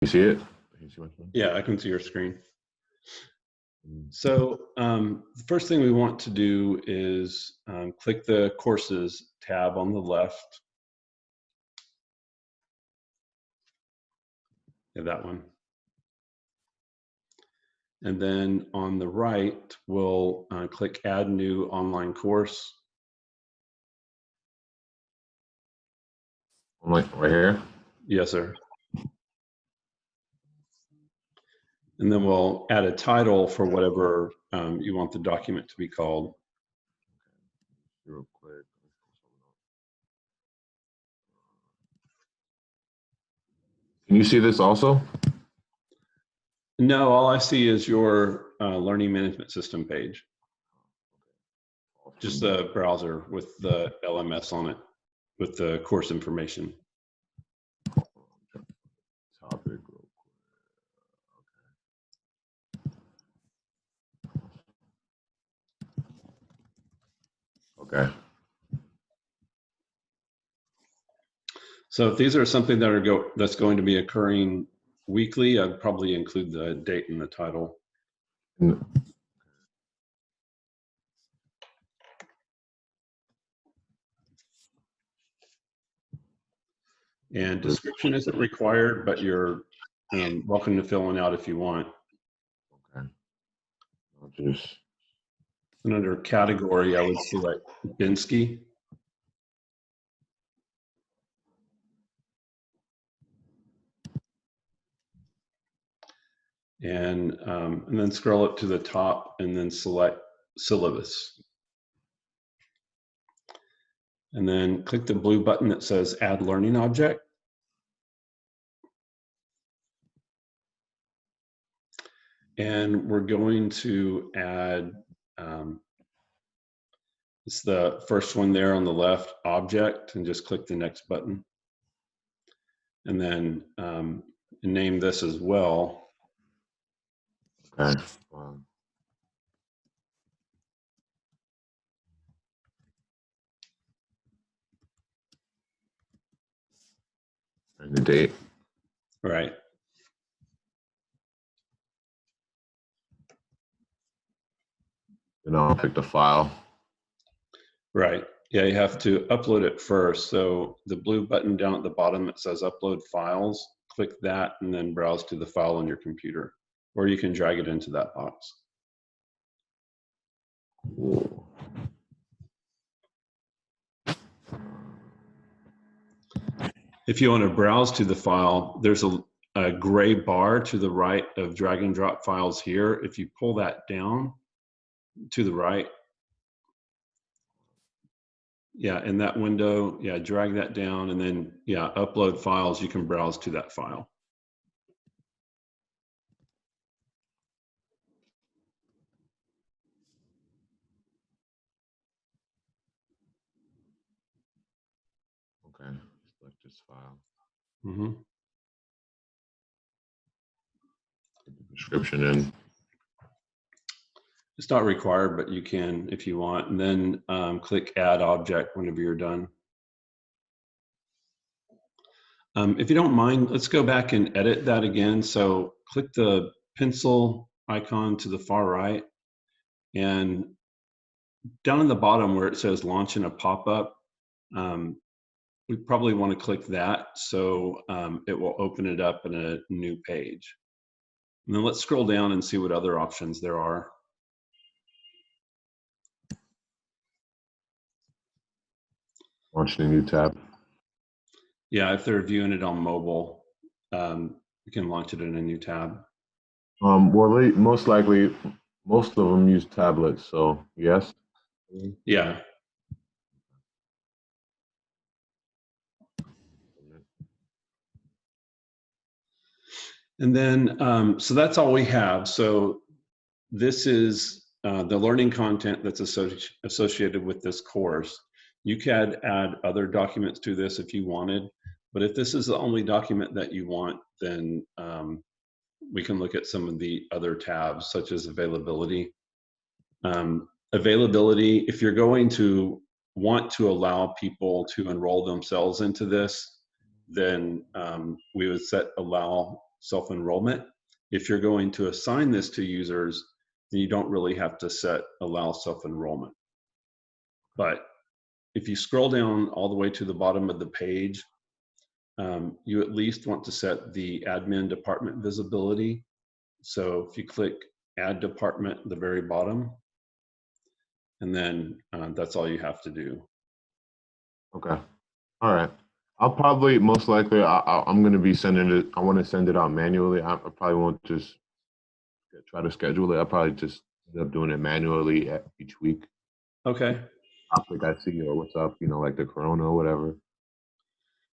You see it? Can you see my screen? Yeah, I can see your screen. So the first thing we want to do is click the Courses tab on the left. Yeah, that one. And then on the right, we'll click Add New Online Course. Like right here? Yes, sir. And then we'll add a title for whatever you want the document to be called. Real quick. Can you see this also? No, all I see is your Learning Management System page. Just the browser with the LMS on it, with the course information. Topic real quick. Okay. So if these are something that are that's going to be occurring weekly, I'd probably include the date in the title. And description isn't required, but you're welcome to fill one out if you want. Okay. I'll just. And under category, I would select Binsky. And then scroll up to the top and then select syllabus. And then click the blue button that says Add Learning Object. And we're going to add, it's the first one there on the left, Object, and just click the next button. And then name this as well. Okay. And the date. Right. And I'll pick the file. Right. Yeah, you have to upload it first. So the blue button down at the bottom that says Upload Files, click that and then browse to the file on your computer. Or you can drag it into that box. Cool. If you want to browse to the file, there's a gray bar to the right of drag and drop files here. If you pull that down to the right, yeah, in that window, yeah, drag that down and then, yeah, upload files, you can browse to that file. Okay, select this file. Mm-hmm. Put the description in. It's not required, but you can if you want. And then click Add Object whenever you're done. If you don't mind, let's go back and edit that again. So click the pencil icon to the far right. And down in the bottom where it says Launch in a pop-up, we probably want to click that so it will open it up in a new page. And then let's scroll down and see what other options there are. Launch a new tab. Yeah, if they're viewing it on mobile, you can launch it in a new tab. Well, most likely, most of them use tablets, so yes. Yeah. And then, so that's all we have. So this is the learning content that's associated with this course. You can add other documents to this if you wanted, but if this is the only document that you want, then we can look at some of the other tabs, such as availability. Availability, if you're going to want to allow people to enroll themselves into this, then we would set allow self-enrollment. If you're going to assign this to users, then you don't really have to set allow self-enrollment. But if you scroll down all the way to the bottom of the page, you at least want to set the admin department visibility. So if you click add department at the very bottom, and then that's all you have to do. Okay. All right. I'll probably most likely I'm going to be sending it. I want to send it out manually. I probably won't just try to schedule it. I'll probably just end up doing it manually each week. Okay. Topic I see or what's up, like the corona or whatever.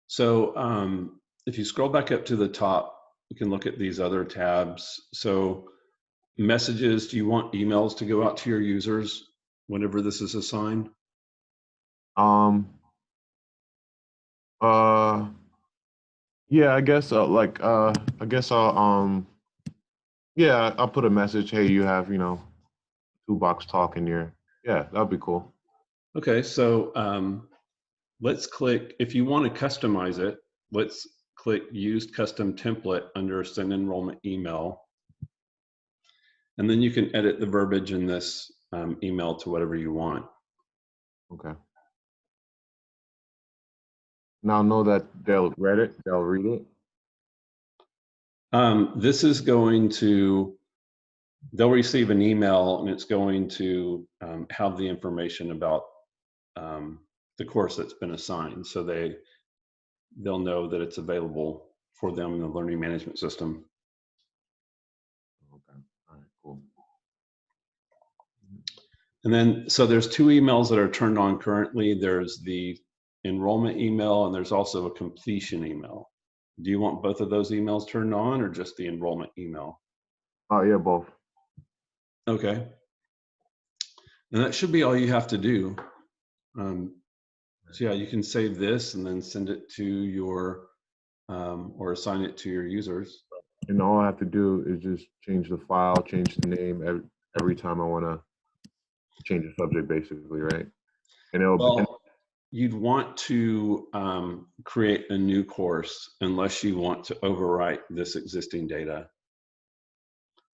So if you scroll back up to the top, you can look at these other tabs. So messages, do you want emails to go out to your users whenever this is assigned? Um. Yeah. I guess. I guess I'll. Yeah. I'll put a message. Hey, you have 2 box talk in your. Yeah, that'd be cool. Okay. So let's click, if you want to customize it, let's click used custom template under send enrollment email. And then you can edit the verbiage in this email to whatever you want. Okay. Now know that they'll read it. They'll read it. This is going to, they'll receive an email and it's going to have the information about the course that's been assigned. So they'll know that it's available for them in the learning management system. Okay. All right. Cool. And then, so there's 2 emails that are turned on currently. There's the enrollment email and there's also a completion email. Do you want both of those emails turned on or just the enrollment email? Oh yeah, both. Okay. And that should be all you have to do. So yeah, you can save this and then send it to your, or assign it to your users. And all I have to do is just change the file, change the name every time I want to change the subject, basically, right? And it'll be Well, you'd want to create a new course unless you want to overwrite this existing data.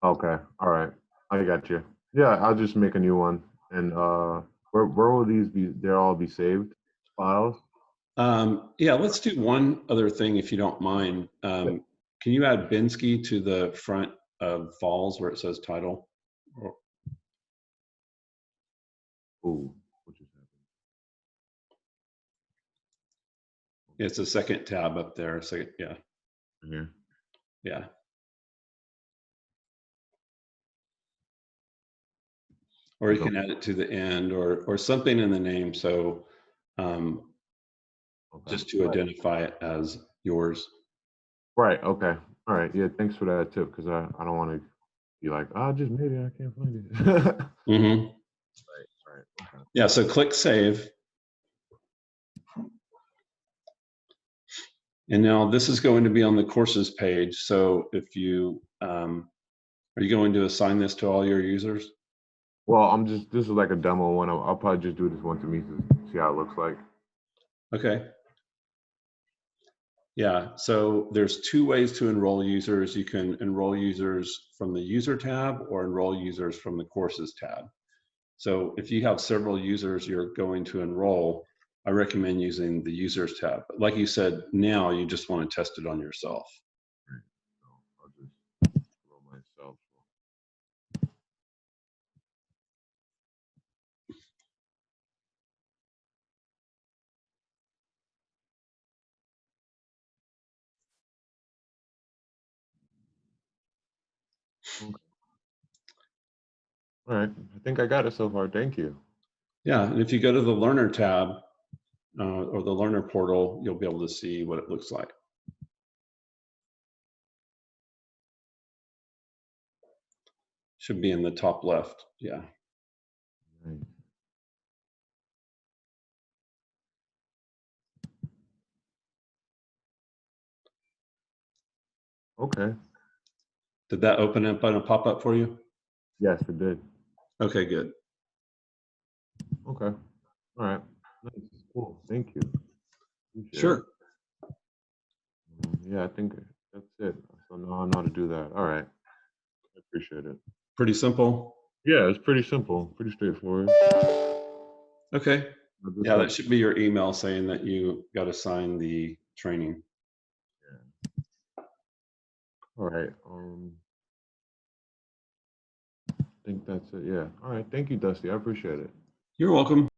okay. All right, I got you. Yeah, I'll just make a new one. And where will these be? They'll all be saved files. Yeah, let's do one other thing if you don't mind. Yeah. Can you add Bensky to the front of Falls where it says title? Ooh, what just happened? It's a second tab up there. So yeah, Here. yeah. Or you can add it to the end or something in the name. So Okay. just to identify it as yours. Right. Okay. All right. Yeah. Thanks for that tip, because I don't want to be like, I just made it. I can't find it. Mm-hmm. Right. Okay. Yeah, so click save. And now this is going to be on the courses page. So if you, are you going to assign this to all your users? Well, this is like a demo one. I'll probably just do this one to me to see how it looks like. Okay. Yeah, so there's 2 ways to enroll users. You can enroll users from the user tab or enroll users from the courses tab. So if you have several users you're going to enroll, I recommend using the users tab. But like you said, now you just want to test it on yourself. Right. So I'll just roll myself. Okay. All right. I think I got it so far. Thank you. Yeah, and if you go to the learner tab or the learner portal, you'll be able to see what it looks like. Should be in the top left. Yeah. Right. Okay. Did that open up on a pop-up for you? Yes, it did. Okay, good. Okay. All right. Nice. Cool. Thank you. Appreciate it. Sure. Yeah, I think that's it. So now I know how to do that. All right. I appreciate it. Pretty simple. Yeah, it's pretty simple, pretty straightforward. Okay. But this Yeah, that helps. should be your email saying that you got to sign the training. All right. I think that's it. Yeah. All right. Thank you, Dusty. I appreciate it. You're welcome.